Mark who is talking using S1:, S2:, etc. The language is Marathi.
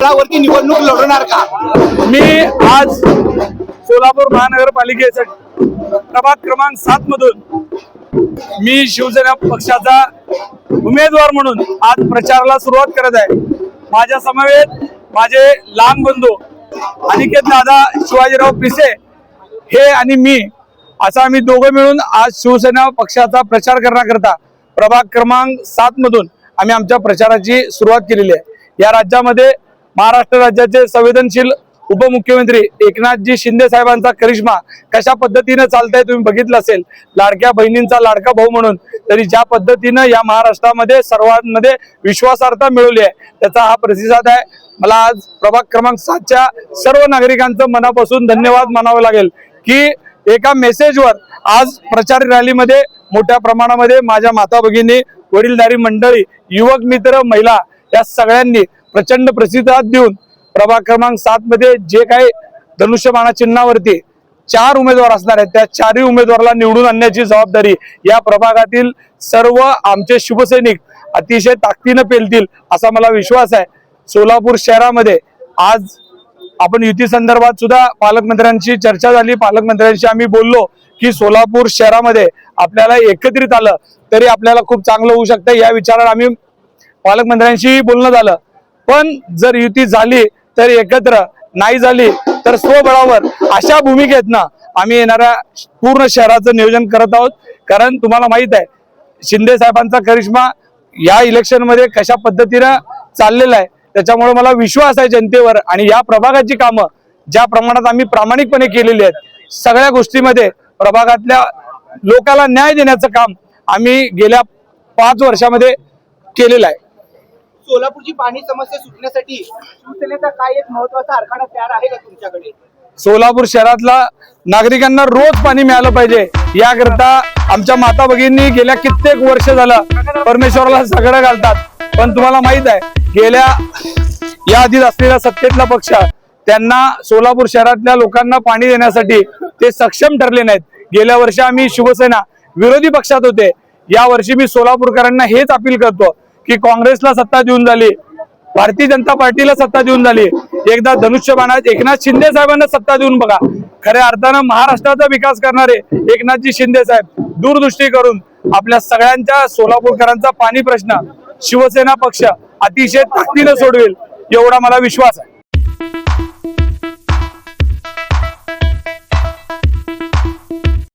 S1: गडावरती निवडणूक लढवणार का?
S2: मी आज सोलापूर महानगरपालिकेसाठी प्रभाग क्रमांक 7 मधून मी शिवसेना पक्षाचा उमेदवार म्हणून आज प्रचाराला सुरुवात करत आहे। माझ्या समवेत माझे लहान बंधू अनिकेत दादा शिवाजीराव पिसे हे आणि मी असं आम्ही दोघं मिळून आज शिवसेना पक्षाचा प्रचार करण्याकरता प्रभाग क्रमांक 7 मधून आम्ही आमच्या प्रचाराची सुरुवात केलेली आहे। या राज्यामध्ये महाराष्ट्र राज्याचे संवेदनशील उपमुख्यमंत्री एकनाथजी शिंदे साहेबांचा करिश्मा कशा पद्धतीने चालतंय तुम्ही बघितलं असेल। लाडक्या बहिणींचा लाडका भाऊ म्हणून तरी ज्या पद्धतीने या महाराष्ट्रामध्ये सर्वांमध्ये विश्वासार्हता मिळवली आहे त्याचा हा प्रतिसाद आहे। मला आज प्रभाग क्रमांक 7च्या सर्व नागरिकांचं मनापासून धन्यवाद मानावं लागेल की एका मेसेजवर आज प्रचार रॅलीमध्ये मोठ्या प्रमाणामध्ये माझ्या माता भगिनी, वडीलधारी मंडळी, युवक मित्र, महिला या सगळ्यांनी प्रचंड प्रतिसाद देऊन प्रभाग क्रमांक 7 मध्ये जे काही धनुष्यबाणा चिन्हावरती 4 उमेदवार असणार आहेत त्या 4ही उमेदवाराला निवडून आणण्याची जबाबदारी या प्रभागातील सर्व आमचे शिवसैनिक अतिशय ताकदीने पेलतील असा मला विश्वास आहे। सोलापूर शहरामध्ये आज आपण युती संदर्भात सुद्धा पालकमंत्र्यांची चर्चा झाली। पालकमंत्र्यांशी आम्ही बोललो की सोलापूर शहरामध्ये आपल्याला एकत्रित आलं तरी आपल्याला खूप चांगलं होऊ शकतं या विचाराने आम्ही पालकमंत्र्यांशी बोलणं झालं। पण जर युती झाली तर एकत्र, नाही झाली तर स्वबळावर अशा भूमिकेतनं आम्ही येणाऱ्या पूर्ण शहराचं नियोजन करत आहोत। कारण तुम्हाला माहित आहे शिंदे साहेबांचा करिश्मा या इलेक्शन मध्ये कशा पद्धतीने चाललेला आहे त्याच्यामुळे मला विश्वास आहे जनतेवर आणि या प्रभागाची कामं ज्या प्रमाणात आम्ही प्रामाणिकपणे केलेली आहेत सगळ्या गोष्टीमध्ये प्रभागातल्या लोकांना न्याय देण्याचं काम आम्ही गेल्या 5 वर्षामध्ये केलेलं आहे।
S1: सोलापूरची पाणी समस्या सुटण्यासाठी शिवसेनेचा काय एक महत्त्वाचा आराखडा तयार आहे का तुमच्याकडे?
S2: सोलापूर शहरातला नागरिकांना रोज पाणी मिळालं पाहिजे याकरता आमच्या माता भगिनी गेल्या कित्येक वर्ष झालं परमेश्वराला सगळं घालतात। पण तुम्हाला माहित आहे गेल्या या आधी असलेला सत्तेतला पक्ष त्यांना सोलापूर शहरातल्या लोकांना पाणी देण्यासाठी ते सक्षम ठरले नाहीत। गेल्या वर्षी आम्ही शिवसेना विरोधी पक्षात होते, या वर्षी मी सोलापूरकरांना हेच अपील करतो की काँग्रेसला सत्ता देऊन झाली, भारतीय जनता पार्टीला सत्ता देऊन झाली, एकदा धनुष्यबाणात एकनाथ शिंदे साहेबांना सत्ता देऊन बघा। खऱ्या अर्थानं महाराष्ट्राचा विकास करणारे एकनाथजी शिंदे साहेब दूरदृष्टी करून आपल्या सगळ्यांच्या सोलापूरकरांचा पाणी प्रश्न शिवसेना पक्ष अतिशय ताकदीने सोडवेल एवढा मला विश्वास आहे।